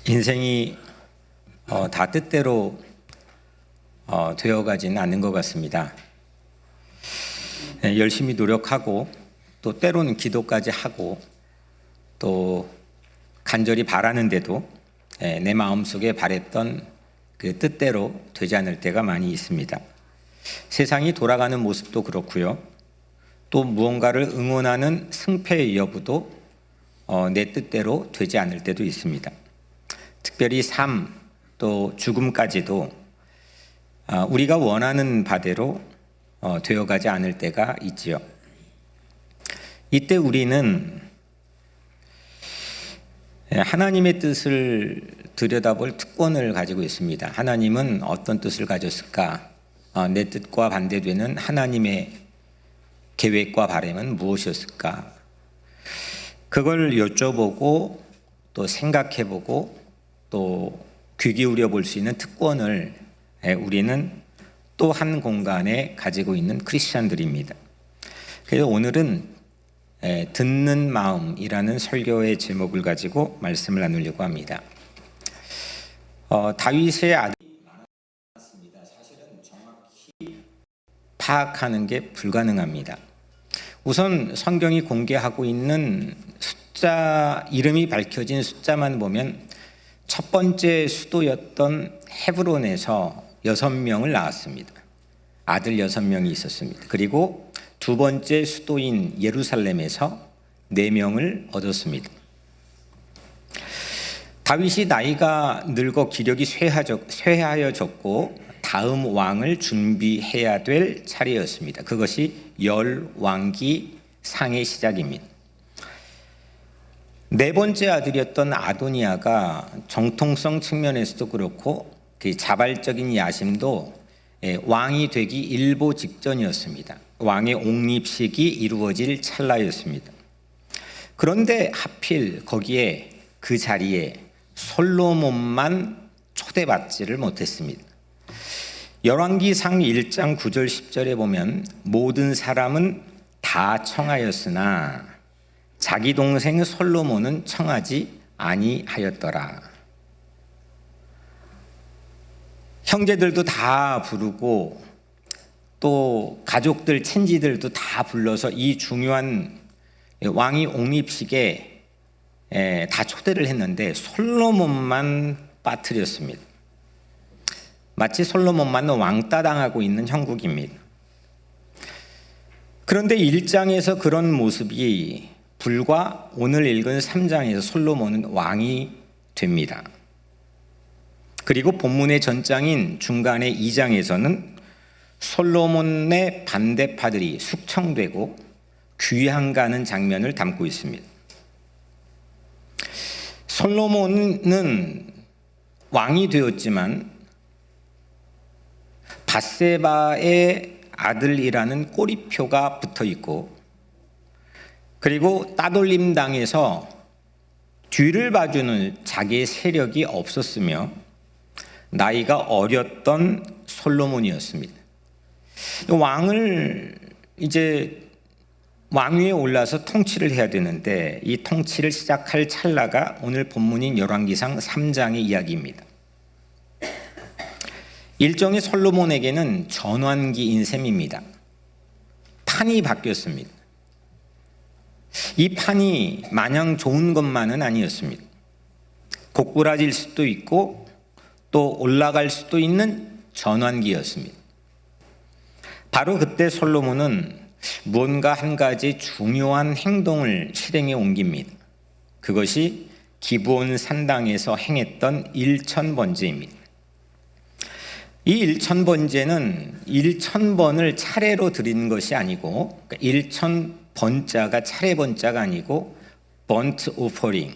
인생이 다 뜻대로 되어가지는 않는 것 같습니다. 열심히 노력하고 또 때로는 기도까지 하고 또 간절히 바라는데도 내 마음속에 바랬던 그 뜻대로 되지 않을 때가 많이 있습니다. 세상이 돌아가는 모습도 그렇고요. 또 무언가를 응원하는 승패의 여부도 내 뜻대로 되지 않을 때도 있습니다. 특별히 삶 또 죽음까지도 우리가 원하는 바대로 되어가지 않을 때가 있지요. 이때 우리는 하나님의 뜻을 들여다볼 특권을 가지고 있습니다. 하나님은 어떤 뜻을 가졌을까? 내 뜻과 반대되는 하나님의 계획과 바람은 무엇이었을까? 그걸 여쭤보고 또 생각해보고 또 귀 기울여 볼 수 있는 특권을 우리는 또 한 공간에 가지고 있는 크리스찬들입니다. 그래서 오늘은 듣는 마음이라는 설교의 제목을 가지고 말씀을 나누려고 합니다. 다윗의 아들이 많았습니다. 사실은 정확히 파악하는 게 불가능합니다. 우선 성경이 공개하고 있는 숫자, 이름이 밝혀진 숫자만 보면 첫 번째 수도였던 헤브론에서 6명을 낳았습니다. 아들 6명이 있었습니다. 그리고 두 번째 수도인 예루살렘에서 4명을 얻었습니다. 다윗이 나이가 늙어 기력이 쇠하여졌고 다음 왕을 준비해야 될 차례였습니다. 그것이 열왕기 상의 시작입니다. 네 번째 아들이었던 아도니아가 정통성 측면에서도 그렇고 그 자발적인 야심도 왕이 되기 일보 직전이었습니다. 왕의 옹립식이 이루어질 찰나였습니다. 그런데 하필 거기에 그 자리에 솔로몬만 초대받지를 못했습니다. 열왕기상 1장 9절 10절에 보면 모든 사람은 다 청하였으나 자기 동생 솔로몬은 청하지 아니하였더라. 형제들도 다 부르고 또 가족들, 친지들도 다 불러서 이 중요한 왕위 옹립식에 다 초대를 했는데 솔로몬만 빠뜨렸습니다. 마치 솔로몬만 왕따 당하고 있는 형국입니다. 그런데 1장에서 그런 모습이 불과 오늘 읽은 3장에서 솔로몬은 왕이 됩니다. 그리고 본문의 전장인 중간의 2장에서는 솔로몬의 반대파들이 숙청되고 귀향가는 장면을 담고 있습니다. 솔로몬은 왕이 되었지만 밧세바의 아들이라는 꼬리표가 붙어 있고 그리고 따돌림 당해서 뒤를 봐주는 자기의 세력이 없었으며 나이가 어렸던 솔로몬이었습니다. 왕을 이제 왕위에 올라서 통치를 해야 되는데 이 통치를 시작할 찰나가 오늘 본문인 열왕기상 3장의 이야기입니다. 일종의 솔로몬에게는 전환기인 셈입니다. 판이 바뀌었습니다. 이 판이 마냥 좋은 것만은 아니었습니다. 고꾸라질 수도 있고 또 올라갈 수도 있는 전환기였습니다. 바로 그때 솔로몬은 무언가 한 가지 중요한 행동을 실행에 옮깁니다. 그것이 기브온 산당에서 행했던 일천번제입니다. 이 일천번제는 1000번을 차례로 드리는 것이 아니고 1000번자가 차례번자가 아니고 번트 오퍼링,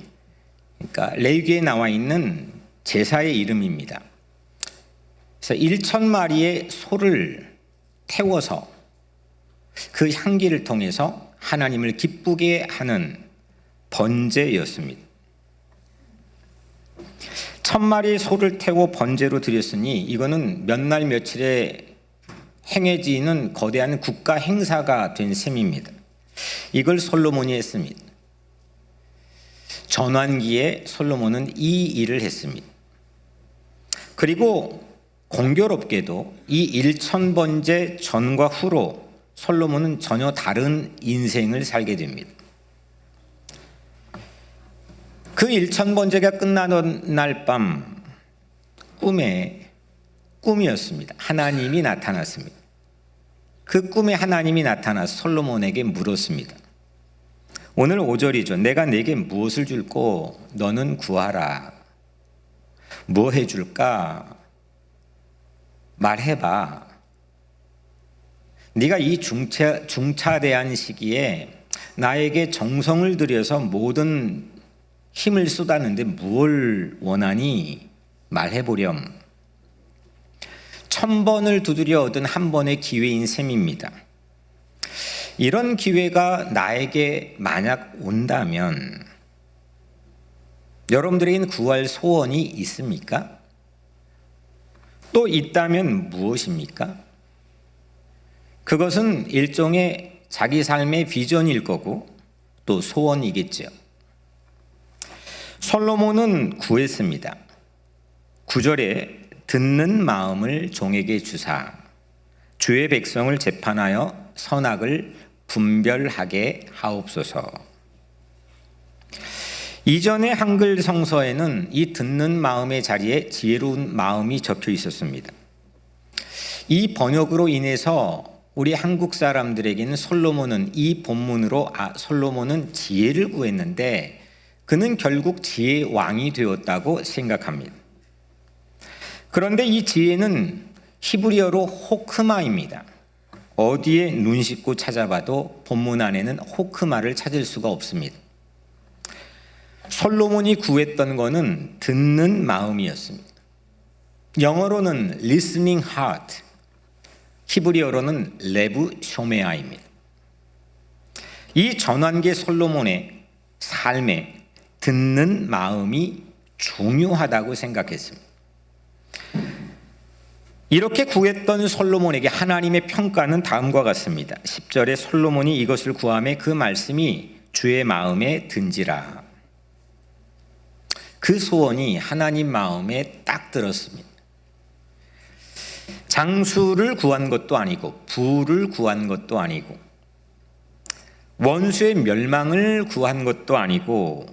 그러니까 레위기에 나와 있는 제사의 이름입니다. 그래서 1000마리의 소를 태워서 그 향기를 통해서 하나님을 기쁘게 하는 번제였습니다. 1000마리의 소를 태워 번제로 드렸으니 이거는 몇 날 며칠에 행해지는 거대한 국가 행사가 된 셈입니다. 이걸 솔로몬이 했습니다. 전환기에 솔로몬은 이 일을 했습니다. 그리고 공교롭게도 이 1000번째 전과 후로 솔로몬은 전혀 다른 인생을 살게 됩니다. 그 1000번째가 끝나던 날 밤 꿈이었습니다. 하나님이 나타났습니다. 그 꿈에 하나님이 나타나 솔로몬에게 물었습니다. 오늘 5절이죠. 내가 내게 무엇을 줄꼬 너는 구하라. 뭐 해줄까? 말해봐. 네가 이 중차대한 시기에 나에게 정성을 들여서 모든 힘을 쏟았는데 뭘 원하니? 말해보렴. 1000번을 두드려 얻은 한 번의 기회인 셈입니다. 이런 기회가 나에게 만약 온다면 여러분들에게는 구할 소원이 있습니까? 또 있다면 무엇입니까? 그것은 일종의 자기 삶의 비전일 거고 또 소원이겠죠. 솔로몬은 구했습니다. 9절에 듣는 마음을 종에게 주사 주의 백성을 재판하여 선악을 분별하게 하옵소서. 이전의 한글 성서에는 이 듣는 마음의 자리에 지혜로운 마음이 적혀 있었습니다. 이 번역으로 인해서 우리 한국 사람들에게는 솔로몬은 이 본문으로 솔로몬은 지혜를 구했는데 그는 결국 지혜의 왕이 되었다고 생각합니다. 그런데 이 지혜는 히브리어로 호크마입니다. 어디에 눈 씻고 찾아봐도 본문 안에는 호크마를 찾을 수가 없습니다. 솔로몬이 구했던 것은 듣는 마음이었습니다. 영어로는 listening heart, 히브리어로는 레브 쇼메아입니다. 이 전환기 솔로몬의 삶에 듣는 마음이 중요하다고 생각했습니다. 이렇게 구했던 솔로몬에게 하나님의 평가는 다음과 같습니다. 10절에 솔로몬이 이것을 구하매 그 말씀이 주의 마음에 든지라. 그 소원이 하나님 마음에 딱 들었습니다. 장수를 구한 것도 아니고 부를 구한 것도 아니고 원수의 멸망을 구한 것도 아니고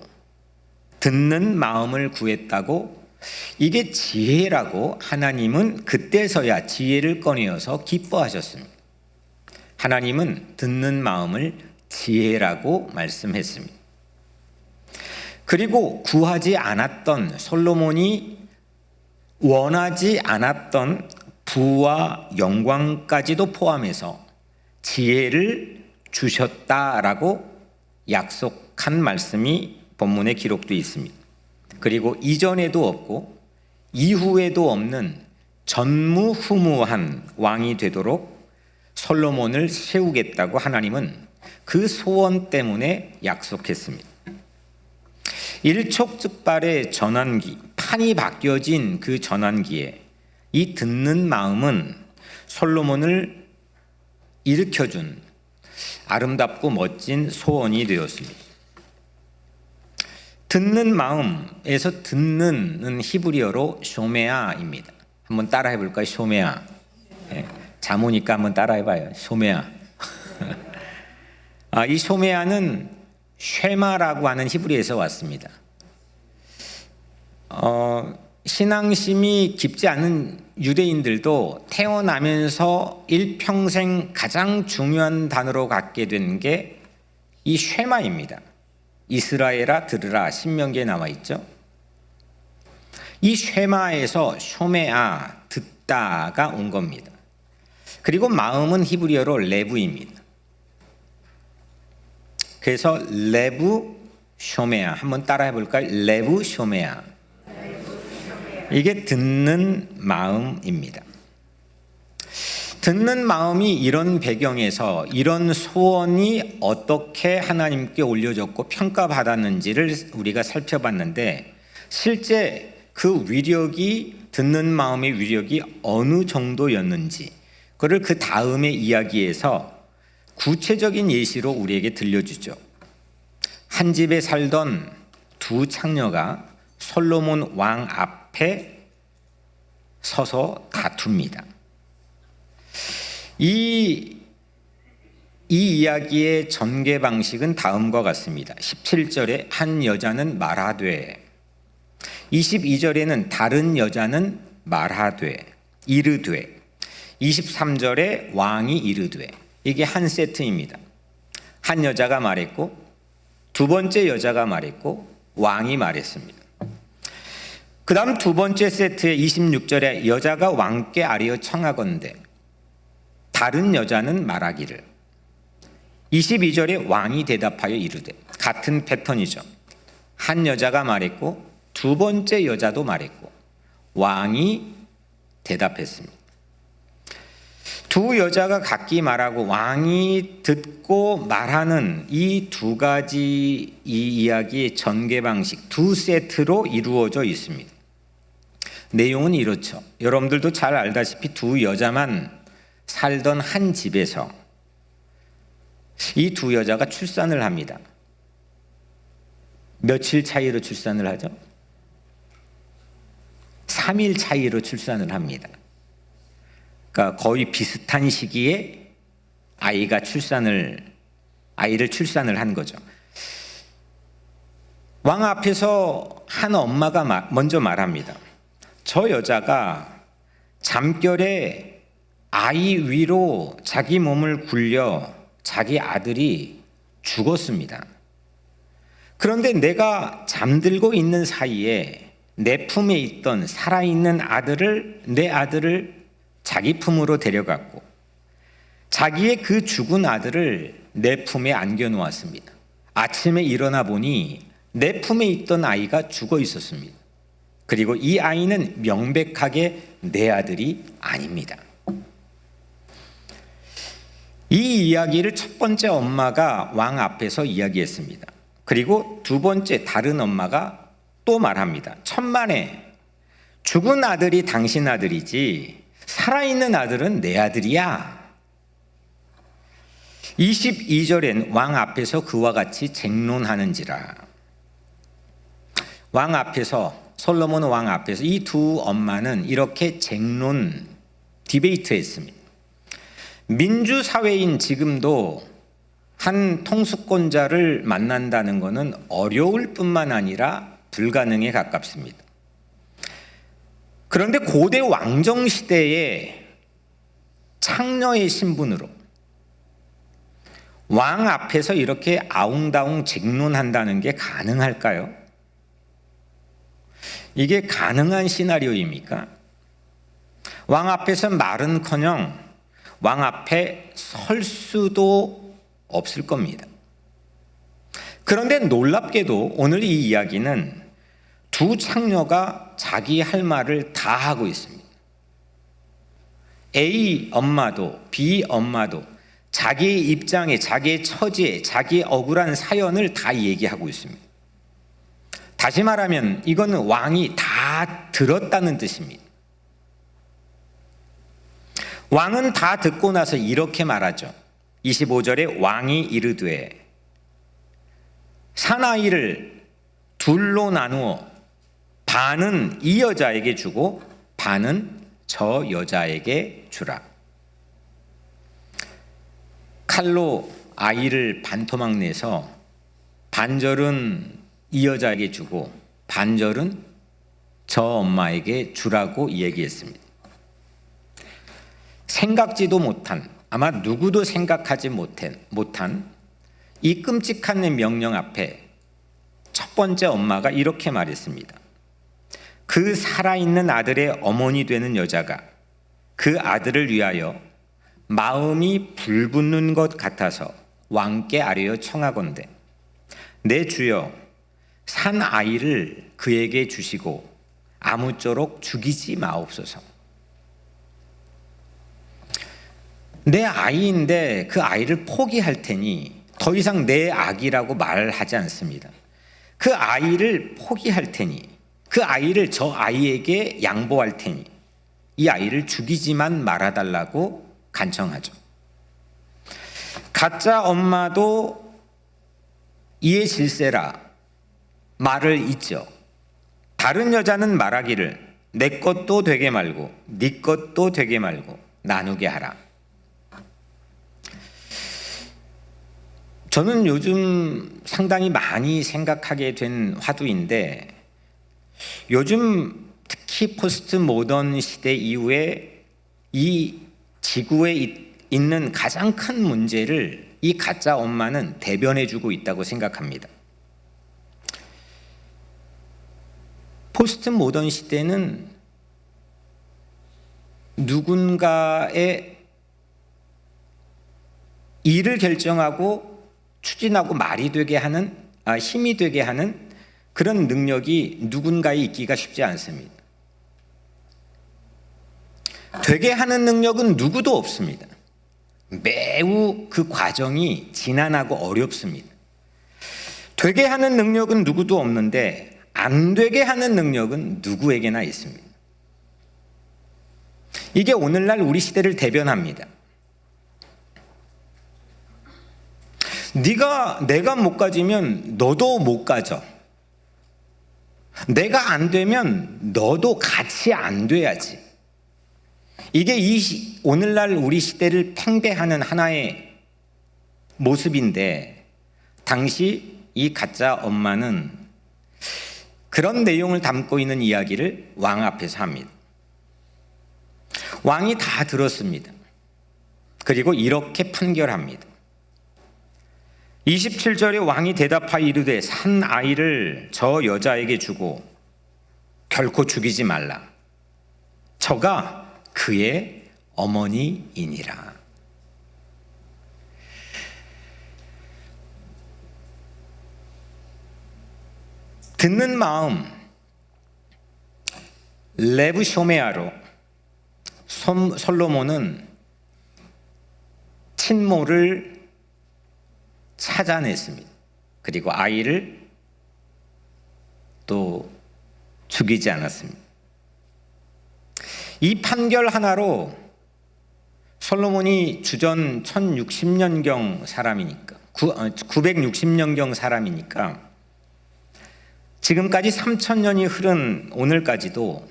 듣는 마음을 구했다고 이게 지혜라고 하나님은 그때서야 지혜를 꺼내어서 기뻐하셨습니다. 하나님은 듣는 마음을 지혜라고 말씀했습니다. 그리고 구하지 않았던 솔로몬이 원하지 않았던 부와 영광까지도 포함해서 지혜를 주셨다라고 약속한 말씀이 본문에 기록되어 있습니다. 그리고 이전에도 없고 이후에도 없는 전무후무한 왕이 되도록 솔로몬을 세우겠다고 하나님은 그 소원 때문에 약속했습니다. 일촉즉발의 전환기, 판이 바뀌어진 그 전환기에 이 듣는 마음은 솔로몬을 일으켜준 아름답고 멋진 소원이 되었습니다. 듣는 마음에서 듣는은 히브리어로 쇼메아입니다. 한번 따라해 볼까요? 쇼메아. 네, 자모니까 한번 따라해 봐요. 쇼메아. 이 쇼메아는 쉐마라고 하는 히브리에서 왔습니다. 신앙심이 깊지 않은 유대인들도 태어나면서 일평생 가장 중요한 단어로 갖게 된 게 이 쉐마입니다. 이스라엘아 들으라 신명기에 나와 있죠. 이 쉐마에서 쇼메아 듣다가 온 겁니다. 그리고 마음은 히브리어로 레브입니다. 그래서 레브 쇼메아 한번 따라해 볼까요? 레브 쇼메아. 이게 듣는 마음입니다. 듣는 마음이 이런 배경에서 이런 소원이 어떻게 하나님께 올려졌고 평가받았는지를 우리가 살펴봤는데 실제 그 위력이 듣는 마음의 위력이 어느 정도였는지 그를 그 다음의 이야기에서 구체적인 예시로 우리에게 들려주죠. 한 집에 살던 두 창녀가 솔로몬 왕 앞에 서서 다툽니다. 이 이야기의 전개 방식은 다음과 같습니다. 17절에 한 여자는 말하되, 22절에는 다른 여자는 말하되 이르되, 23절에 왕이 이르되. 이게 한 세트입니다. 한 여자가 말했고 두 번째 여자가 말했고 왕이 말했습니다. 그 다음 두 번째 세트의 26절에 여자가 왕께 아뢰어 청하건대 다른 여자는 말하기를, 22절에 왕이 대답하여 이르되. 같은 패턴이죠. 한 여자가 말했고 두 번째 여자도 말했고 왕이 대답했습니다. 두 여자가 각기 말하고 왕이 듣고 말하는 이 두 가지 이 이야기의 전개 방식 두 세트로 이루어져 있습니다. 내용은 이렇죠. 여러분들도 잘 알다시피 두 여자만 살던 한 집에서 이 두 여자가 출산을 합니다. 며칠 차이로 출산을 하죠? 3일 차이로 출산을 합니다. 그러니까 거의 비슷한 시기에 아이를 출산을 한 거죠. 왕 앞에서 한 엄마가 먼저 말합니다. 저 여자가 잠결에 아이 위로 자기 몸을 굴려 자기 아들이 죽었습니다. 그런데 내가 잠들고 있는 사이에 내 품에 있던 살아있는 내 아들을 자기 품으로 데려갔고 자기의 그 죽은 아들을 내 품에 안겨 놓았습니다. 아침에 일어나 보니 내 품에 있던 아이가 죽어 있었습니다. 그리고 이 아이는 명백하게 내 아들이 아닙니다. 이 이야기를 첫 번째 엄마가 왕 앞에서 이야기했습니다. 그리고 두 번째 다른 엄마가 또 말합니다. 천만에 죽은 아들이 당신 아들이지 살아있는 아들은 내 아들이야. 22절엔 왕 앞에서 그와 같이 쟁론하는지라. 왕 앞에서, 솔로몬 왕 앞에서 이 두 엄마는 이렇게 디베이트했습니다. 민주사회인 지금도 한 통수권자를 만난다는 것은 어려울 뿐만 아니라 불가능에 가깝습니다. 그런데 고대 왕정시대에 창녀의 신분으로 왕 앞에서 이렇게 아웅다웅 쟁론한다는 게 가능할까요? 이게 가능한 시나리오입니까? 왕 앞에서 말은커녕 왕 앞에 설 수도 없을 겁니다. 그런데 놀랍게도 오늘 이 이야기는 두 창녀가 자기 할 말을 다 하고 있습니다. A 엄마도 B 엄마도 자기의 입장에, 자기의 처지에, 자기의 억울한 사연을 다 얘기하고 있습니다. 다시 말하면 이거는 왕이 다 들었다는 뜻입니다. 왕은 다 듣고 나서 이렇게 말하죠. 25절에 왕이 이르되 사나이를 둘로 나누어 반은 이 여자에게 주고 반은 저 여자에게 주라. 칼로 아이를 반토막 내서 반절은 이 여자에게 주고 반절은 저 엄마에게 주라고 얘기했습니다. 생각지도 못한, 아마 누구도 생각하지 못한 이 끔찍한 명령 앞에 첫 번째 엄마가 이렇게 말했습니다. 그 살아있는 아들의 어머니 되는 여자가 그 아들을 위하여 마음이 불붙는 것 같아서 왕께 아뢰어 청하건대 내 주여 산 아이를 그에게 주시고 아무쪼록 죽이지 마옵소서. 내 아이인데 그 아이를 포기할 테니 더 이상 내 아기라고 말하지 않습니다. 그 아이를 포기할 테니 그 아이를 저 아이에게 양보할 테니 이 아이를 죽이지만 말아달라고 간청하죠. 가짜 엄마도 이에 질세라 말을 잇죠. 다른 여자는 말하기를 내 것도 되게 말고 네 것도 되게 말고 나누게 하라. 저는 요즘 상당히 많이 생각하게 된 화두인데, 요즘 특히 포스트 모던 시대 이후에 이 지구에 있는 가장 큰 문제를 이 가짜 엄마는 대변해주고 있다고 생각합니다. 포스트 모던 시대는 누군가의 일을 결정하고 추진하고 말이 되게 하는, 힘이 되게 하는 그런 능력이 누군가에 있기가 쉽지 않습니다. 되게 하는 능력은 누구도 없습니다. 매우 그 과정이 지난하고 어렵습니다. 되게 하는 능력은 누구도 없는데 안 되게 하는 능력은 누구에게나 있습니다. 이게 오늘날 우리 시대를 대변합니다. 내가 못 가지면 너도 못 가져. 내가 안 되면 너도 같이 안 돼야지. 이게 오늘날 우리 시대를 팽배하는 하나의 모습인데, 당시 이 가짜 엄마는 그런 내용을 담고 있는 이야기를 왕 앞에서 합니다. 왕이 다 들었습니다. 그리고 이렇게 판결합니다. 27절에 왕이 대답하여 이르되 산 아이를 저 여자에게 주고 결코 죽이지 말라. 저가 그의 어머니이니라. 듣는 마음, 레브쇼메아로 솔로몬은 친모를 찾아냈습니다. 그리고 아이를 또 죽이지 않았습니다. 이 판결 하나로 솔로몬이 주전 1060년경 사람이니까, 960년경 사람이니까 지금까지 3000년이 흐른 오늘까지도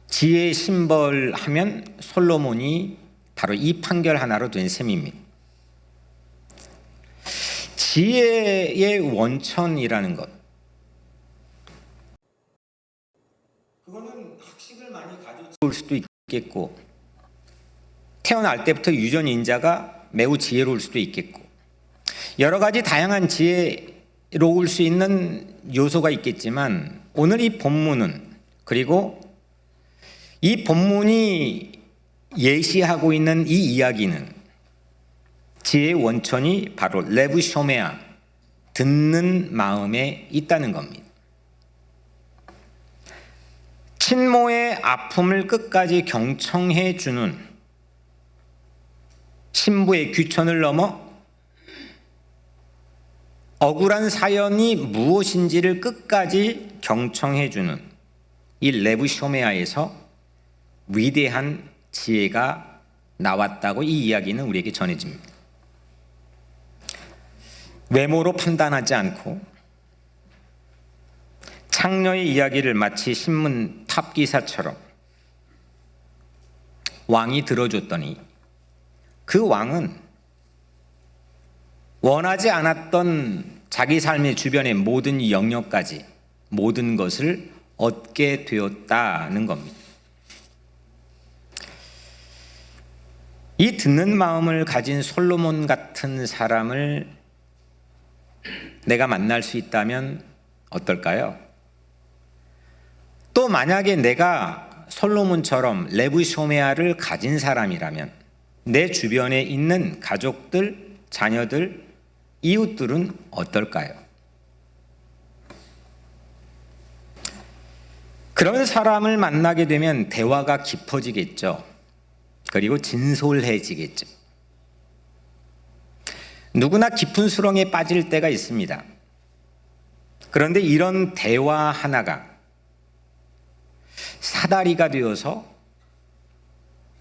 지혜의 심벌 하면 솔로몬이 바로 이 판결 하나로 된 셈입니다. 지혜의 원천이라는 것, 그거는 학식을 많이 가질 수도 있겠고, 태어날 때부터 유전인자가 매우 지혜로울 수도 있겠고, 여러 가지 다양한 지혜로울 수 있는 요소가 있겠지만, 오늘 이 본문은, 그리고 이 본문이 예시하고 있는 이 이야기는 지혜의 원천이 바로 레브쇼메아, 듣는 마음에 있다는 겁니다. 친모의 아픔을 끝까지 경청해 주는 신부의 귀천을 넘어 억울한 사연이 무엇인지를 끝까지 경청해 주는 이 레브쇼메아에서 위대한 지혜가 나왔다고 이 이야기는 우리에게 전해집니다. 외모로 판단하지 않고 창녀의 이야기를 마치 신문 탑 기사처럼 왕이 들어줬더니 그 왕은 원하지 않았던 자기 삶의 주변의 모든 영역까지 모든 것을 얻게 되었다는 겁니다. 이 듣는 마음을 가진 솔로몬 같은 사람을 내가 만날 수 있다면 어떨까요? 또 만약에 내가 솔로몬처럼 레브쇼메아를 가진 사람이라면 내 주변에 있는 가족들, 자녀들, 이웃들은 어떨까요? 그런 사람을 만나게 되면 대화가 깊어지겠죠. 그리고 진솔해지겠죠. 누구나 깊은 수렁에 빠질 때가 있습니다. 그런데 이런 대화 하나가 사다리가 되어서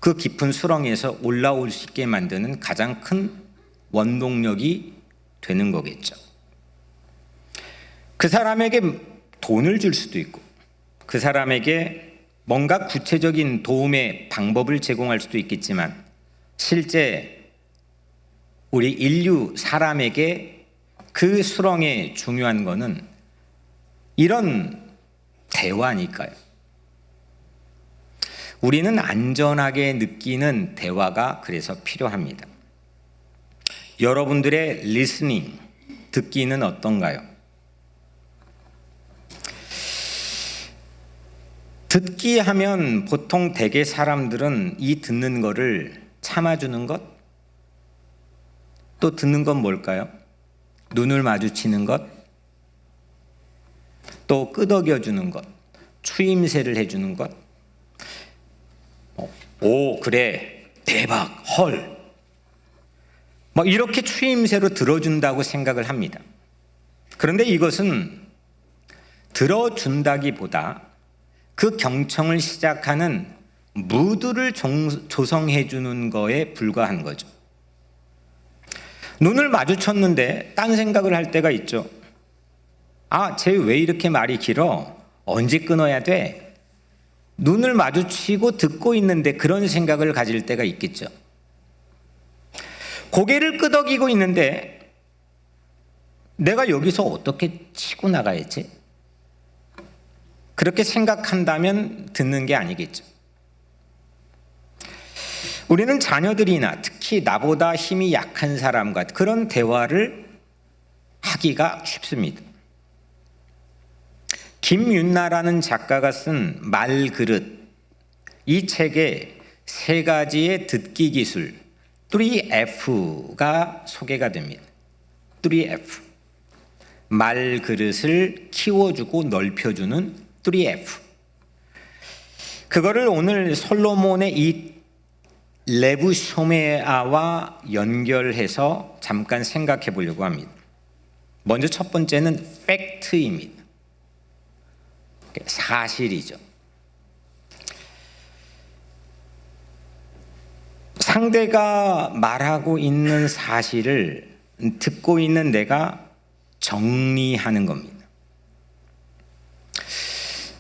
그 깊은 수렁에서 올라올 수 있게 만드는 가장 큰 원동력이 되는 거겠죠. 그 사람에게 돈을 줄 수도 있고 그 사람에게 뭔가 구체적인 도움의 방법을 제공할 수도 있겠지만 실제 우리 인류 사람에게 그 수렁에 중요한 거는 이런 대화니까요. 우리는 안전하게 느끼는 대화가 그래서 필요합니다. 여러분들의 리스닝, 듣기는 어떤가요? 듣기 하면 보통 대개 사람들은 이 듣는 거를 참아주는 것, 또 듣는 건 뭘까요? 눈을 마주치는 것, 또 끄덕여주는 것, 추임새를 해주는 것, 오 그래 대박 헐 이렇게 추임새로 들어준다고 생각을 합니다. 그런데 이것은 들어준다기보다 그 경청을 시작하는 무드를 조성해 주는 거에 불과한 거죠. 눈을 마주쳤는데 딴 생각을 할 때가 있죠. 아, 쟤 왜 이렇게 말이 길어? 언제 끊어야 돼? 눈을 마주치고 듣고 있는데 그런 생각을 가질 때가 있겠죠. 고개를 끄덕이고 있는데 내가 여기서 어떻게 치고 나가야지? 그렇게 생각한다면 듣는 게 아니겠죠. 우리는 자녀들이나 특히 나보다 힘이 약한 사람과 그런 대화를 하기가 쉽습니다. 김윤나라는 작가가 쓴 말그릇, 이 책에 세 가지의 듣기 기술 3F가 소개가 됩니다. 3F. 말그릇을 키워주고 넓혀주는 3F. 그거를 오늘 솔로몬의 이 레브 쇼메아와 연결해서 잠깐 생각해 보려고 합니다. 먼저 첫 번째는 팩트입니다. 사실이죠. 상대가 말하고 있는 사실을 듣고 있는 내가 정리하는 겁니다.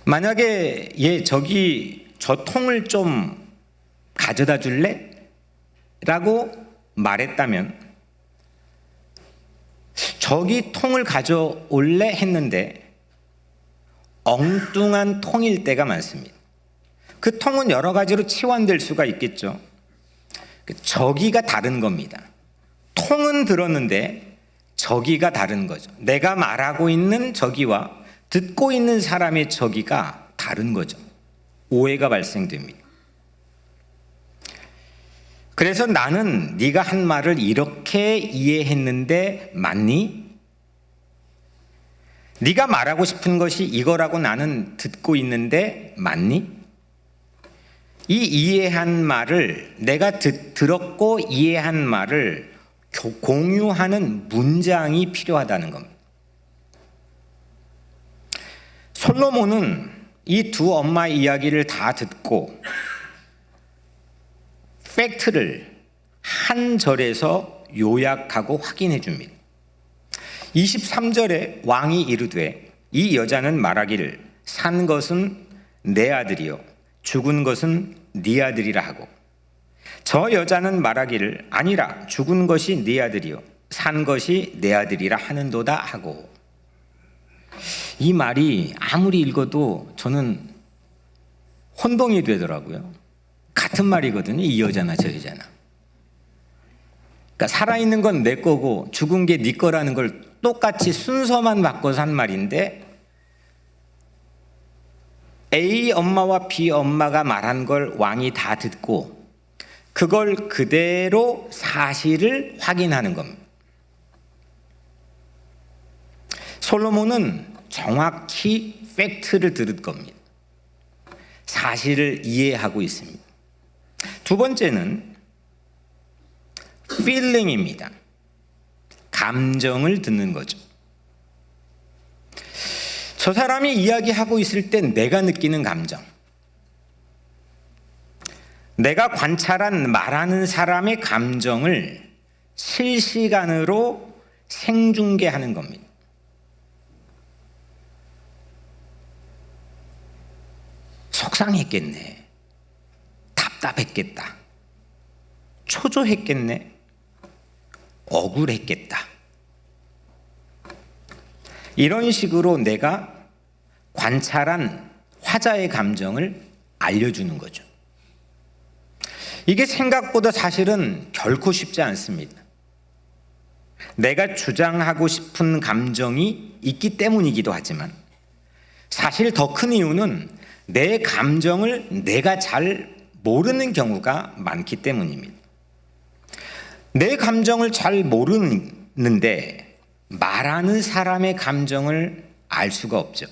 만약에 저기 저 통을 좀 가져다 줄래? 라고 말했다면 저기 통을 가져올래? 했는데 엉뚱한 통일 때가 많습니다. 그 통은 여러 가지로 치환될 수가 있겠죠. 저기가 다른 겁니다. 통은 들었는데 저기가 다른 거죠. 내가 말하고 있는 저기와 듣고 있는 사람의 저기가 다른 거죠. 오해가 발생됩니다. 그래서 나는 네가 한 말을 이렇게 이해했는데 맞니? 네가 말하고 싶은 것이 이거라고 나는 듣고 있는데 맞니? 이 이해한 말을 내가 들었고 이해한 말을 공유하는 문장이 필요하다는 겁니다. 솔로몬은 이 두 엄마의 이야기를 다 듣고 팩트를 한 절에서 요약하고 확인해 줍니다. 23절에 왕이 이르되 이 여자는 말하기를 산 것은 내 아들이요 죽은 것은 네 아들이라 하고 저 여자는 말하기를 아니라 죽은 것이 네 아들이요 산 것이 내 아들이라 하는도다 하고 이 말이 아무리 읽어도 저는 혼동이 되더라고요. 같은 말이거든요. 이 여자나 저 여자나. 그러니까 살아있는 건 내 거고 죽은 게 네 거라는 걸 똑같이 순서만 바꿔서 한 말인데 A 엄마와 B 엄마가 말한 걸 왕이 다 듣고 그걸 그대로 사실을 확인하는 겁니다. 솔로몬은 정확히 팩트를 들을 겁니다. 사실을 이해하고 있습니다. 두 번째는 feeling입니다. 감정을 듣는 거죠. 저 사람이 이야기하고 있을 때 내가 느끼는 감정, 내가 관찰한 말하는 사람의 감정을 실시간으로 생중계하는 겁니다. 속상했겠네, 답답했겠다, 초조했겠네, 억울했겠다. 이런 식으로 내가 관찰한 화자의 감정을 알려주는 거죠. 이게 생각보다 사실은 결코 쉽지 않습니다. 내가 주장하고 싶은 감정이 있기 때문이기도 하지만 사실 더 큰 이유는 내 감정을 내가 잘 모르는 경우가 많기 때문입니다. 내 감정을 잘 모르는데 말하는 사람의 감정을 알 수가 없죠.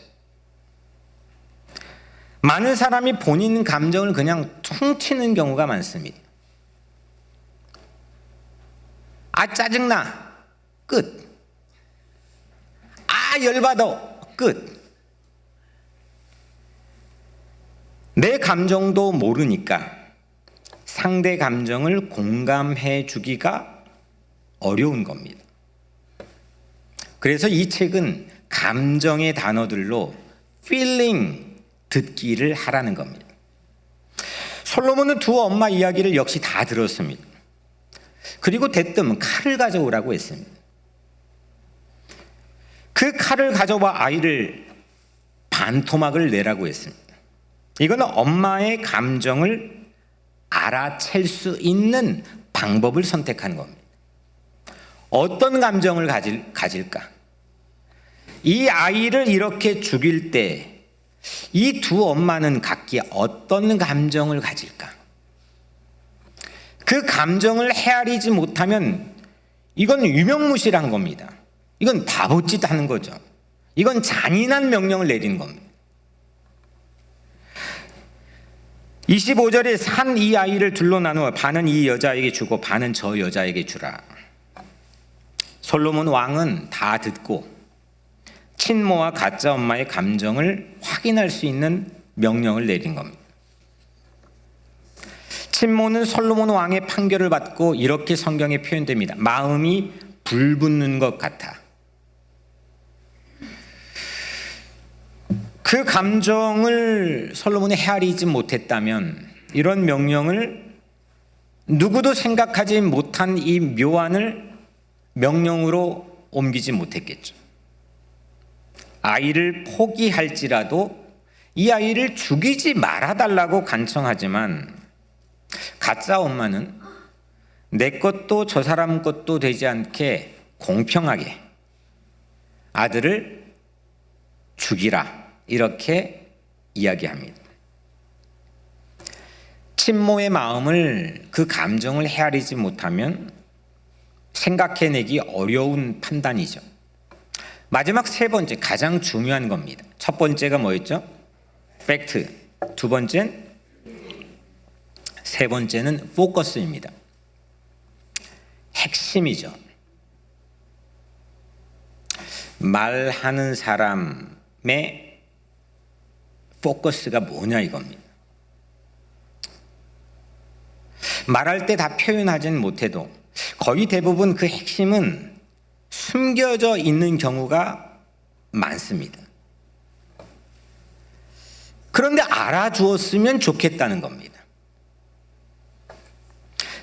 많은 사람이 본인 감정을 그냥 퉁치는 경우가 많습니다. 아, 짜증나, 끝. 아, 열받아, 끝. 내 감정도 모르니까 상대 감정을 공감해 주기가 어려운 겁니다. 그래서 이 책은 감정의 단어들로 feeling 듣기를 하라는 겁니다. 솔로몬은 두 엄마 이야기를 역시 다 들었습니다. 그리고 대뜸 칼을 가져오라고 했습니다. 그 칼을 가져와 아이를 반토막을 내라고 했습니다. 이건 엄마의 감정을 알아챌 수 있는 방법을 선택한 겁니다. 어떤 감정을 가질까? 이 아이를 이렇게 죽일 때 이 두 엄마는 각기 어떤 감정을 가질까? 그 감정을 헤아리지 못하면 이건 유명무실한 겁니다. 이건 바보짓 하는 거죠. 이건 잔인한 명령을 내리는 겁니다. 25절에 산 이 아이를 둘로 나누어 반은 이 여자에게 주고 반은 저 여자에게 주라. 솔로몬 왕은 다 듣고 친모와 가짜 엄마의 감정을 확인할 수 있는 명령을 내린 겁니다. 친모는 솔로몬 왕의 판결을 받고 이렇게 성경에 표현됩니다. 마음이 불붙는 것 같아. 그 감정을 솔로몬이 헤아리지 못했다면 이런 명령을 누구도 생각하지 못한 이 묘안을 명령으로 옮기지 못했겠죠. 아이를 포기할지라도 이 아이를 죽이지 말아달라고 간청하지만 가짜 엄마는 내 것도 저 사람 것도 되지 않게 공평하게 아들을 죽이라 이렇게 이야기합니다. 친모의 마음을, 그 감정을 헤아리지 못하면 생각해내기 어려운 판단이죠. 마지막 세 번째, 가장 중요한 겁니다. 첫 번째가 뭐였죠? 팩트. 두 번째는, 세 번째는 포커스입니다. 핵심이죠. 말하는 사람의 포커스가 뭐냐 이겁니다. 말할 때 다 표현하지는 못해도 거의 대부분 그 핵심은 숨겨져 있는 경우가 많습니다. 그런데 알아주었으면 좋겠다는 겁니다.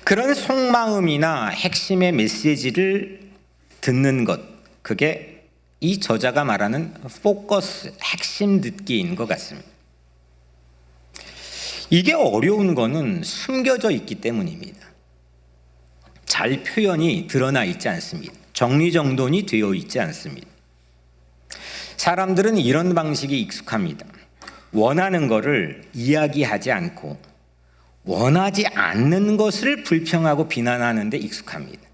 그런 속마음이나 핵심의 메시지를 듣는 것, 그게 이 저자가 말하는 포커스, 핵심 듣기인 것 같습니다. 이게 어려운 거는 숨겨져 있기 때문입니다. 잘 표현이 드러나 있지 않습니다. 정리정돈이 되어 있지 않습니다. 사람들은 이런 방식이 익숙합니다. 원하는 것을 이야기하지 않고 원하지 않는 것을 불평하고 비난하는 데 익숙합니다.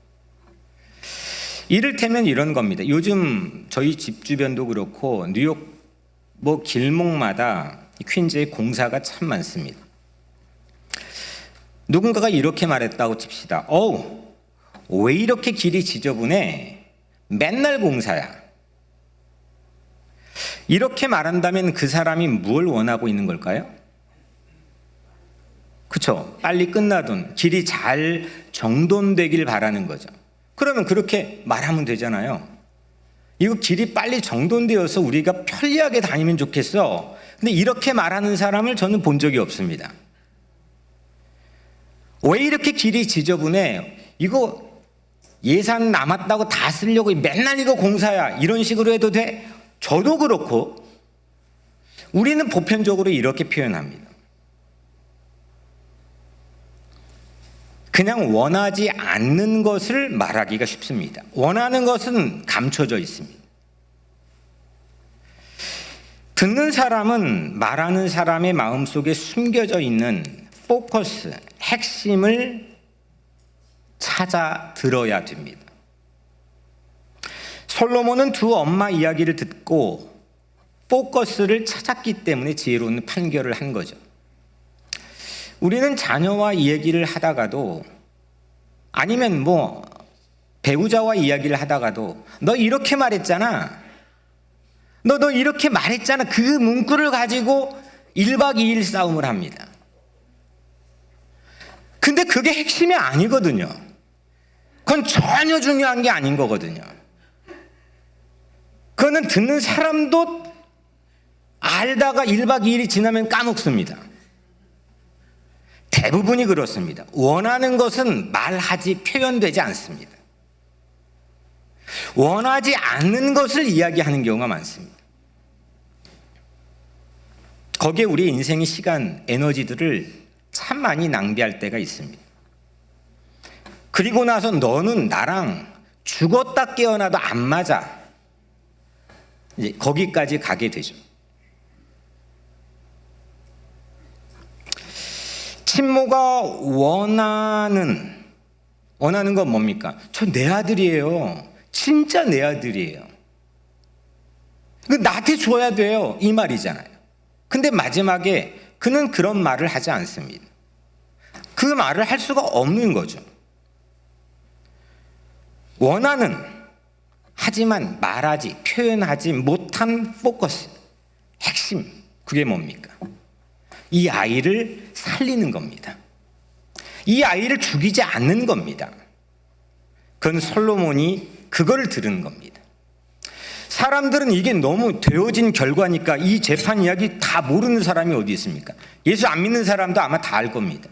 이를테면 이런 겁니다. 요즘 저희 집 주변도 그렇고 뉴욕 길목마다 퀸즈에 공사가 참 많습니다. 누군가가 이렇게 말했다고 칩시다. 왜 이렇게 길이 지저분해? 맨날 공사야. 이렇게 말한다면 그 사람이 뭘 원하고 있는 걸까요? 그렇죠? 빨리 끝나든 길이 잘 정돈되길 바라는 거죠. 그러면 그렇게 말하면 되잖아요. 이거 길이 빨리 정돈되어서 우리가 편리하게 다니면 좋겠어. 근데 이렇게 말하는 사람을 저는 본 적이 없습니다. 왜 이렇게 길이 지저분해? 이거 예산 남았다고 다 쓰려고 맨날 이거 공사야, 이런 식으로 해도 돼? 저도 그렇고 우리는 보편적으로 이렇게 표현합니다. 그냥 원하지 않는 것을 말하기가 쉽습니다. 원하는 것은 감춰져 있습니다. 듣는 사람은 말하는 사람의 마음속에 숨겨져 있는 포커스, 핵심을 찾아 들어야 됩니다. 솔로몬은 두 엄마 이야기를 듣고 포커스를 찾았기 때문에 지혜로운 판결을 한 거죠. 우리는 자녀와 이야기를 하다가도, 아니면 배우자와 이야기를 하다가도 너 이렇게 말했잖아, 너 이렇게 말했잖아, 그 문구를 가지고 1박 2일 싸움을 합니다. 근데 그게 핵심이 아니거든요. 그건 전혀 중요한 게 아닌 거거든요. 그거는 듣는 사람도 알다가 1박 2일이 지나면 까먹습니다. 대부분이 그렇습니다. 원하는 것은 말하지, 표현되지 않습니다. 원하지 않는 것을 이야기하는 경우가 많습니다. 거기에 우리 인생의 시간, 에너지들을 참 많이 낭비할 때가 있습니다. 그리고 나서 너는 나랑 죽었다 깨어나도 안 맞아, 이제 거기까지 가게 되죠. 친모가 원하는 건 뭡니까? 저 내 아들이에요. 진짜 내 아들이에요. 나한테 줘야 돼요, 이 말이잖아요. 근데 마지막에 그는 그런 말을 하지 않습니다. 그 말을 할 수가 없는 거죠. 원하는, 하지만 말하지, 표현하지 못한 포커스, 핵심, 그게 뭡니까? 이 아이를 살리는 겁니다. 이 아이를 죽이지 않는 겁니다. 그건 솔로몬이 그걸 들은 겁니다. 사람들은 이게 너무 되어진 결과니까 이 재판 이야기 다 모르는 사람이 어디 있습니까? 예수 안 믿는 사람도 아마 다 알 겁니다.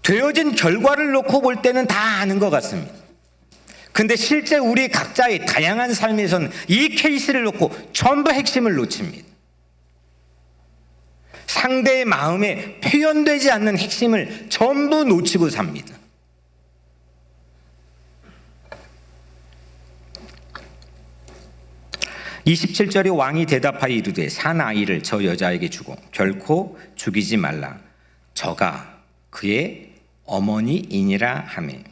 되어진 결과를 놓고 볼 때는 다 아는 것 같습니다. 근데 실제 우리 각자의 다양한 삶에서는 이 케이스를 놓고 전부 핵심을 놓칩니다. 상대의 마음에 표현되지 않는 핵심을 전부 놓치고 삽니다. (27절에) 왕이 대답하여 이르되 산 아이를 저 여자에게 주고 결코 죽이지 말라, 저가 그의 어머니이니라 하매.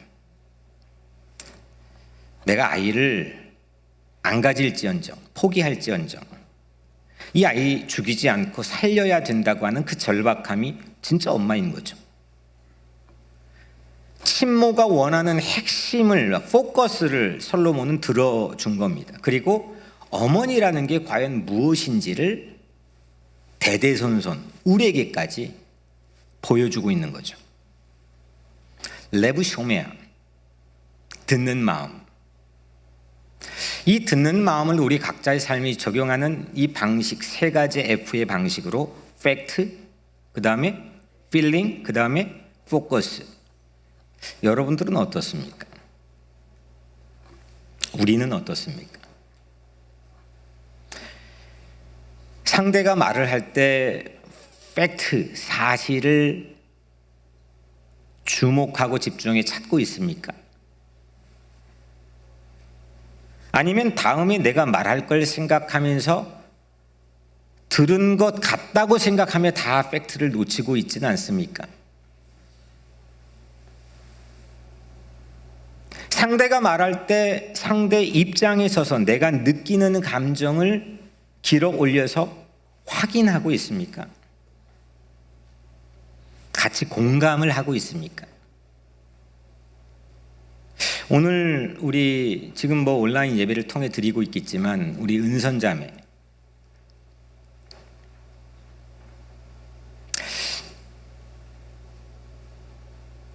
내가 아이를 안 가질지언정, 포기할지언정 이 아이 죽이지 않고 살려야 된다고 하는 그 절박함이 진짜 엄마인 거죠. 친모가 원하는 핵심을, 포커스를 솔로몬은 들어준 겁니다. 그리고 어머니라는 게 과연 무엇인지를 대대손손 우리에게까지 보여주고 있는 거죠. 레브 쇼메아, 듣는 마음. 이 듣는 마음을 우리 각자의 삶에 적용하는 이 방식, 세 가지 F의 방식으로 팩트, 그 다음에 필링, 그 다음에 포커스. 여러분들은 어떻습니까? 우리는 어떻습니까? 상대가 말을 할 때 팩트, 사실을 주목하고 집중해 찾고 있습니까? 아니면 다음에 내가 말할 걸 생각하면서 들은 것 같다고 생각하며 다 팩트를 놓치고 있지는 않습니까? 상대가 말할 때 상대 입장에 서서 내가 느끼는 감정을 기록 올려서 확인하고 있습니까? 같이 공감을 하고 있습니까? 오늘 우리 지금 온라인 예배를 통해 드리고 있겠지만 우리 은선자매,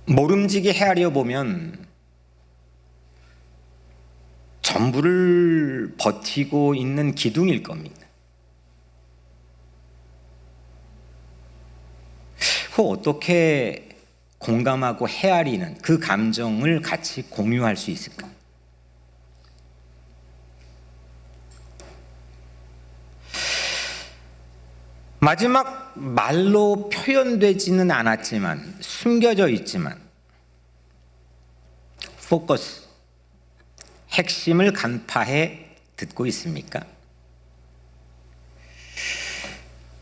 모름지기 헤아려 보면 전부를 버티고 있는 기둥일 겁니다. 그 어떻게 공감하고 헤아리는 그 감정을 같이 공유할 수 있을까? 마지막 말로 표현되지는 않았지만 숨겨져 있지만 포커스, 핵심을 간파해 듣고 있습니까?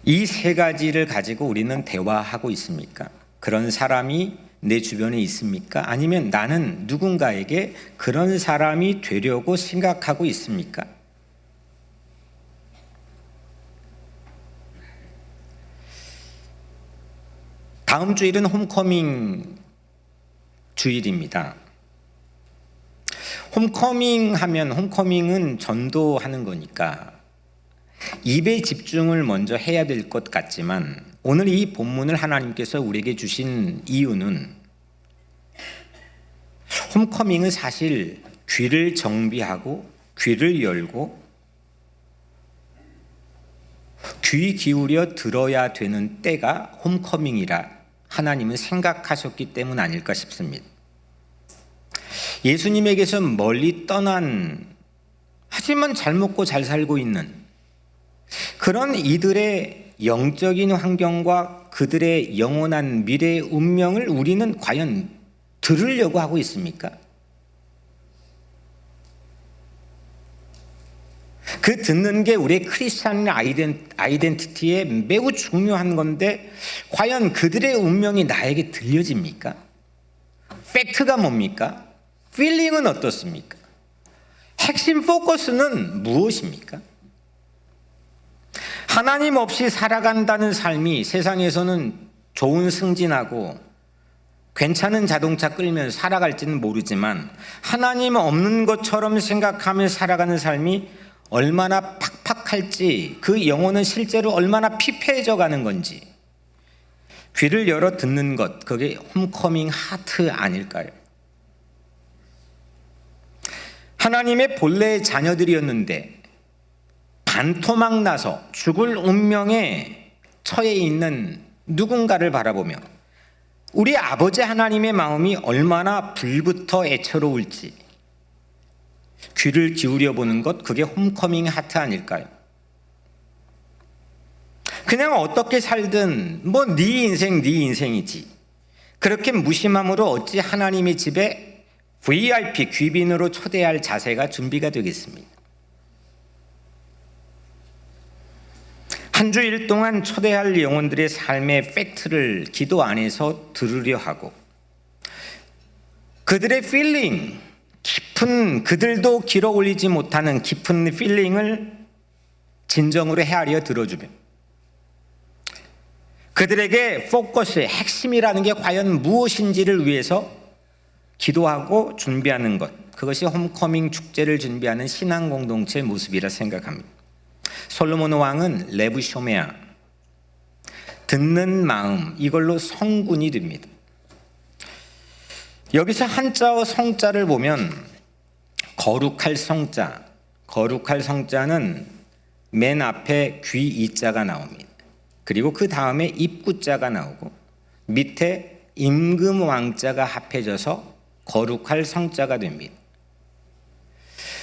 이 세 가지를 가지고 우리는 대화하고 있습니까? 그런 사람이 내 주변에 있습니까? 아니면 나는 누군가에게 그런 사람이 되려고 생각하고 있습니까? 다음 주일은 홈커밍 주일입니다. 홈커밍은 전도하는 거니까 입에 집중을 먼저 해야 될 것 같지만 오늘 이 본문을 하나님께서 우리에게 주신 이유는 홈커밍은 사실 귀를 정비하고 귀를 열고 귀 기울여 들어야 되는 때가 홈커밍이라 하나님은 생각하셨기 때문 아닐까 싶습니다. 예수님에게서 멀리 떠난 하지만 잘 먹고 잘 살고 있는 그런 이들의 영적인 환경과 그들의 영원한 미래의 운명을 우리는 과연 들으려고 하고 있습니까? 그 듣는 게 우리의 크리스찬 아이덴티티에 매우 중요한 건데 과연 그들의 운명이 나에게 들려집니까? 팩트가 뭡니까? 필링은 어떻습니까? 핵심 포커스는 무엇입니까? 하나님 없이 살아간다는 삶이 세상에서는 좋은 승진하고 괜찮은 자동차 끌면서 살아갈지는 모르지만 하나님 없는 것처럼 생각하며 살아가는 삶이 얼마나 팍팍할지, 그 영혼은 실제로 얼마나 피폐해져 가는 건지 귀를 열어 듣는 것, 그게 홈커밍 하트 아닐까요? 하나님의 본래의 자녀들이었는데 반토막 나서 죽을 운명에 처해 있는 누군가를 바라보며 우리 아버지 하나님의 마음이 얼마나 불부터 애처로울지 귀를 기울여 보는 것, 그게 홈커밍 하트 아닐까요? 그냥 어떻게 살든 뭐 네 인생 네 인생이지, 그렇게 무심함으로 어찌 하나님의 집에 VIP 귀빈으로 초대할 자세가 준비가 되겠습니다. 한 주일 동안 초대할 영혼들의 삶의 팩트를 기도 안에서 들으려 하고 그들의 필링, 깊은, 그들도 길어 올리지 못하는 깊은 필링을 진정으로 헤아려 들어주며 그들에게 포커스의 핵심이라는 게 과연 무엇인지를 위해서 기도하고 준비하는 것, 그것이 홈커밍 축제를 준비하는 신앙 공동체의 모습이라 생각합니다. 솔로몬 왕은 레브쇼메아, 듣는 마음, 이걸로 성군이 됩니다. 여기서 한자와 성자를 보면 거룩할 성자, 거룩할 성자는 맨 앞에 귀 이자가 나옵니다. 그리고 그 다음에 입구자가 나오고 밑에 임금 왕자가 합해져서 거룩할 성자가 됩니다.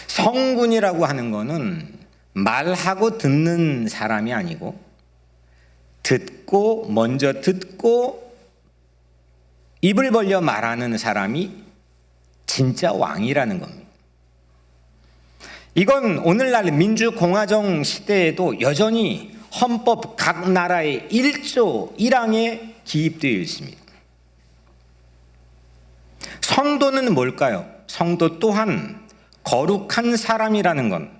성군이라고 하는 것은 말하고 듣는 사람이 아니고 먼저 듣고 입을 벌려 말하는 사람이 진짜 왕이라는 겁니다. 이건 오늘날 민주공화정 시대에도 여전히 헌법 각 나라의 1조 1항에 기입되어 있습니다. 성도는 뭘까요? 성도 또한 거룩한 사람이라는 건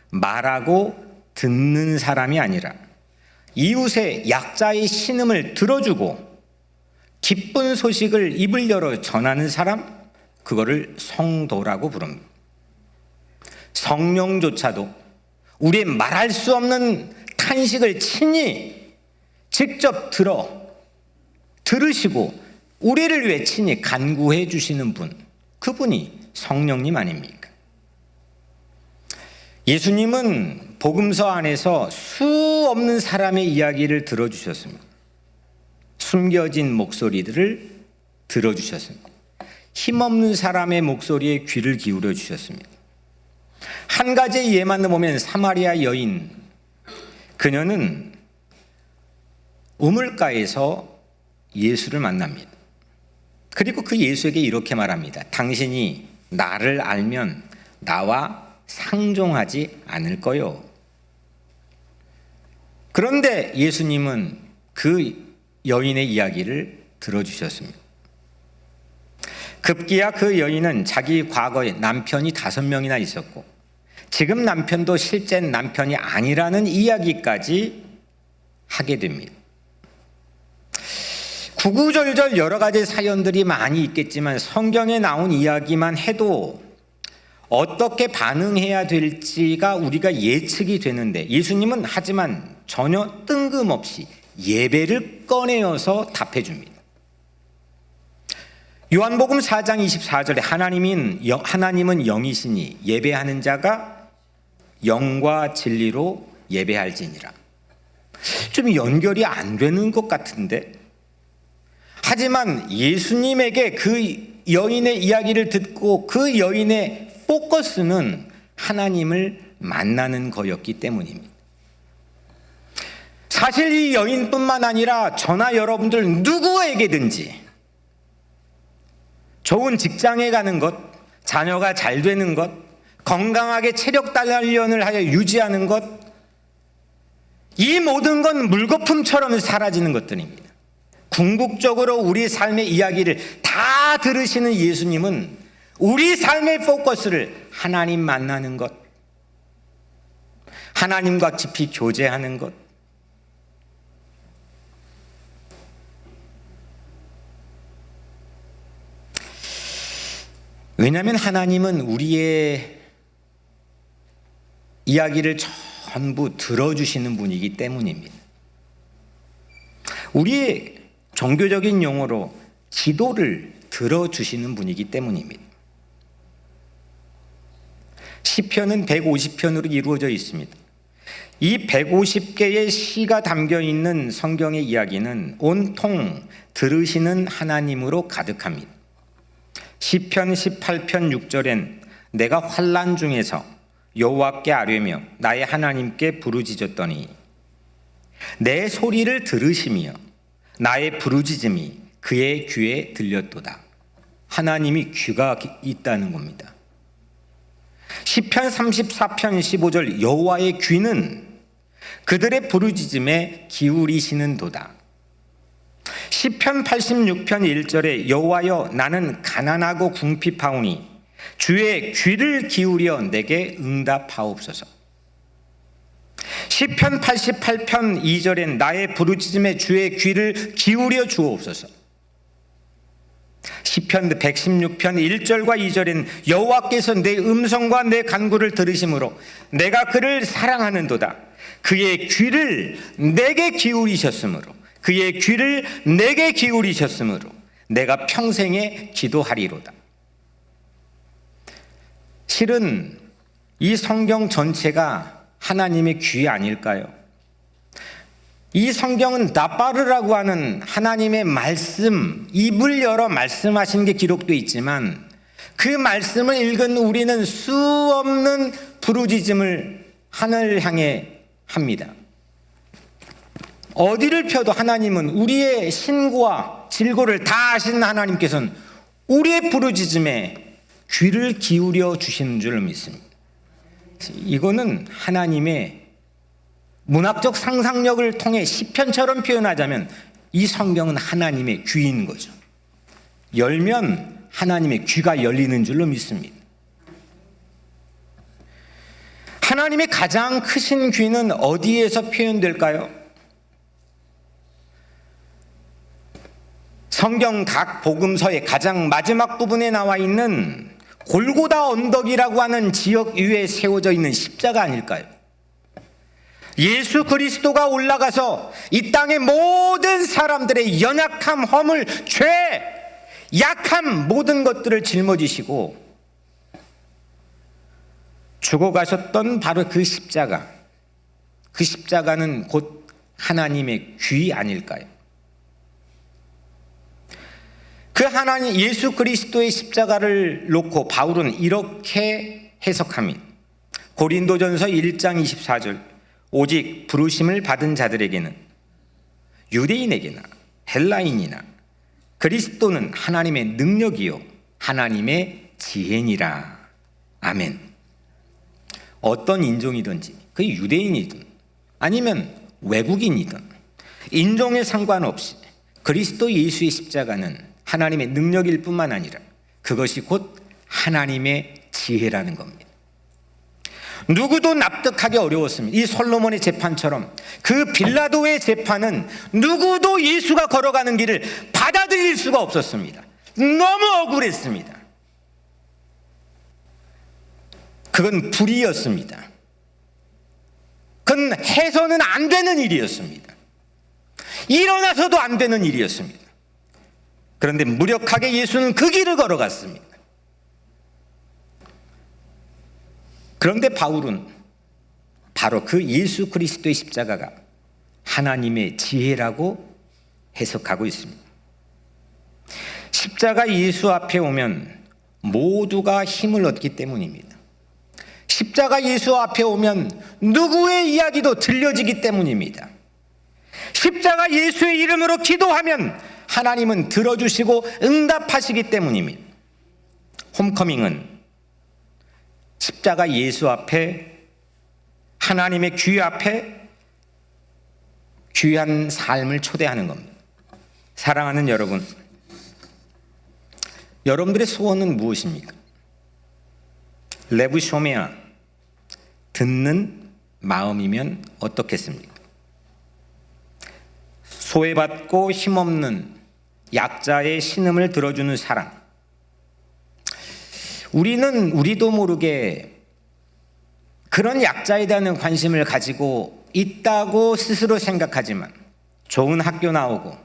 말하고 듣는 사람이 아니라 이웃의 약자의 신음을 들어주고 기쁜 소식을 입을 열어 전하는 사람, 그거를 성도라고 부릅니다. 성령조차도 우리의 말할 수 없는 탄식을 친히 직접 들으시고 우리를 위해 친히 간구해 주시는 분, 그분이 성령님 아닙니까? 예수님은 복음서 안에서 수 없는 사람의 이야기를 들어주셨습니다. 숨겨진 목소리들을 들어주셨습니다. 힘없는 사람의 목소리에 귀를 기울여 주셨습니다. 한 가지의 예만 보면 사마리아 여인, 그녀는 우물가에서 예수를 만납니다. 그리고 그 예수에게 이렇게 말합니다. 당신이 나를 알면 나와 상종하지 않을 거요. 그런데 예수님은 그 여인의 이야기를 들어주셨습니다. 급기야 그 여인은 자기 과거에 남편이 5명이나 있었고 지금 남편도 실제 남편이 아니라는 이야기까지 하게 됩니다. 구구절절 여러 가지 사연들이 많이 있겠지만 성경에 나온 이야기만 해도 어떻게 반응해야 될지가 우리가 예측이 되는데 예수님은 하지만 전혀 뜬금없이 예배를 꺼내어서 답해 줍니다. 요한복음 4장 24절에 하나님은 영이시니 예배하는 자가 영과 진리로 예배할지니라. 좀 연결이 안 되는 것 같은데, 하지만 예수님에게 그 여인의 이야기를 듣고 그 여인의 포커스는 하나님을 만나는 거였기 때문입니다. 사실 이 여인뿐만 아니라 저나 여러분들 누구에게든지 좋은 직장에 가는 것, 자녀가 잘 되는 것, 건강하게 체력 단련을 하여 유지하는 것, 이 모든 건 물거품처럼 사라지는 것들입니다. 궁극적으로 우리 삶의 이야기를 다 들으시는 예수님은 우리 삶의 포커스를 하나님 만나는 것, 하나님과 깊이 교제하는 것, 왜냐하면 하나님은 우리의 이야기를 전부 들어주시는 분이기 때문입니다. 우리의 종교적인 용어로 기도를 들어주시는 분이기 때문입니다. 시편은 150편으로 이루어져 있습니다. 이 150개의 시가 담겨있는 성경의 이야기는 온통 들으시는 하나님으로 가득합니다. 시편 18편 6절엔 내가 환난 중에서 여호와께 아뢰며 나의 하나님께 부르짖었더니 내 소리를 들으시며 나의 부르짖음이 그의 귀에 들렸도다. 하나님이 귀가 있다는 겁니다. 시편 34편 15절 여호와의 귀는 그들의 부르짖음에 기울이시는도다. 시편 86편 1절에 여호와여 나는 가난하고 궁핍하오니 주의 귀를 기울여 내게 응답하옵소서. 시편 88편 2절엔 나의 부르짖음에 주의 귀를 기울여 주옵소서. 시편 116편 1절과 2절엔 여호와께서 내 음성과 내 간구를 들으심으로 내가 그를 사랑하는도다. 그의 귀를 내게 기울이셨으므로 그의 귀를 내게 기울이셨으므로 내가 평생에 기도하리로다. 실은 이 성경 전체가 하나님의 귀 아닐까요? 이 성경은 나바르라고 하는 하나님의 말씀, 입을 열어 말씀하신 게 기록되어 있지만 그 말씀을 읽은 우리는 수없는 부르짖음을 하늘 향해 합니다. 어디를 펴도 하나님은 우리의 신고와 질고를 다 아시는 하나님께서는 우리의 부르짖음에 귀를 기울여 주시는 줄 믿습니다. 이거는 하나님의 문학적 상상력을 통해 시편처럼 표현하자면 이 성경은 하나님의 귀인 거죠. 열면 하나님의 귀가 열리는 줄로 믿습니다. 하나님의 가장 크신 귀는 어디에서 표현될까요? 성경 각 복음서의 가장 마지막 부분에 나와 있는 골고다 언덕이라고 하는 지역 위에 세워져 있는 십자가 아닐까요? 예수 그리스도가 올라가서 이 땅의 모든 사람들의 연약함, 허물, 죄, 약함 모든 것들을 짊어지시고 죽어가셨던 바로 그 십자가, 그 십자가는 곧 하나님의 귀 아닐까요? 그 하나님 예수 그리스도의 십자가를 놓고 바울은 이렇게 해석합니다. 고린도전서 1장 24절, 오직 부르심을 받은 자들에게는, 유대인에게나 헬라인이나 그리스도는 하나님의 능력이요 하나님의 지혜니라. 아멘. 어떤 인종이든지, 그 유대인이든 아니면 외국인이든 인종에 상관없이 그리스도 예수의 십자가는 하나님의 능력일 뿐만 아니라 그것이 곧 하나님의 지혜라는 겁니다. 누구도 납득하기 어려웠습니다. 이 솔로몬의 재판처럼 그 빌라도의 재판은 누구도 예수가 걸어가는 길을 받아들일 수가 없었습니다. 너무 억울했습니다. 그건 불의였습니다. 그건 해서는 안 되는 일이었습니다. 일어나서도 안 되는 일이었습니다. 그런데 무력하게 예수는 그 길을 걸어갔습니다. 그런데 바울은 바로 그 예수 그리스도의 십자가가 하나님의 지혜라고 해석하고 있습니다. 십자가 예수 앞에 오면 모두가 힘을 얻기 때문입니다. 십자가 예수 앞에 오면 누구의 이야기도 들려지기 때문입니다. 십자가 예수의 이름으로 기도하면 하나님은 들어주시고 응답하시기 때문입니다. 홈커밍은 십자가 예수 앞에, 하나님의 귀 앞에 귀한 삶을 초대하는 겁니다. 사랑하는 여러분, 여러분들의 소원은 무엇입니까? 레브쇼메아, 듣는 마음이면 어떻겠습니까? 소외받고 힘없는 약자의 신음을 들어주는 사랑. 우리도 모르게 그런 약자에 대한 관심을 가지고 있다고 스스로 생각하지만 좋은 학교 나오고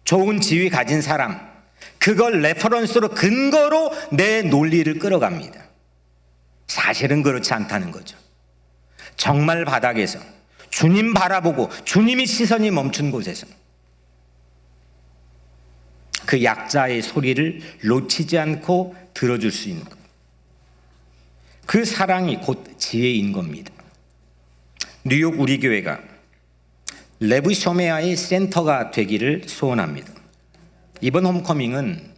좋은 지위 가진 사람, 그걸 레퍼런스로 근거로 내 논리를 끌어갑니다. 사실은 그렇지 않다는 거죠. 정말 바닥에서 주님 바라보고 주님의 시선이 멈춘 곳에서 그 약자의 소리를 놓치지 않고 들어줄 수 있는 것. 그 사랑이 곧 지혜인 겁니다. 뉴욕 우리 교회가 레브쇼메아의 센터가 되기를 소원합니다. 이번 홈커밍은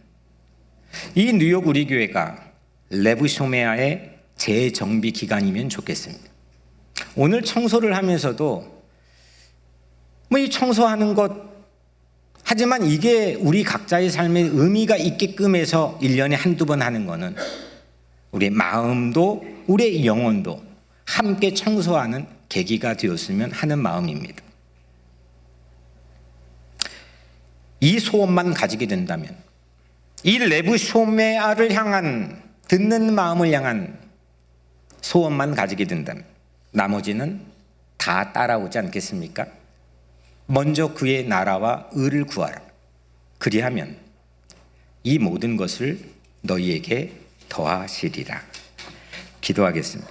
이 뉴욕 우리 교회가 레브쇼메아의 재정비 기간이면 좋겠습니다. 오늘 청소를 하면서도 이 청소하는 것, 하지만 이게 우리 각자의 삶에 의미가 있게끔 해서 1년에 한두 번 하는 거는 우리의 마음도 우리의 영혼도 함께 청소하는 계기가 되었으면 하는 마음입니다. 이 소원만 가지게 된다면, 이 레브쇼메아를 향한, 듣는 마음을 향한 소원만 가지게 된다면 나머지는 다 따라오지 않겠습니까? 먼저 그의 나라와 의를 구하라. 그리하면 이 모든 것을 너희에게 더하시리라. 기도하겠습니다.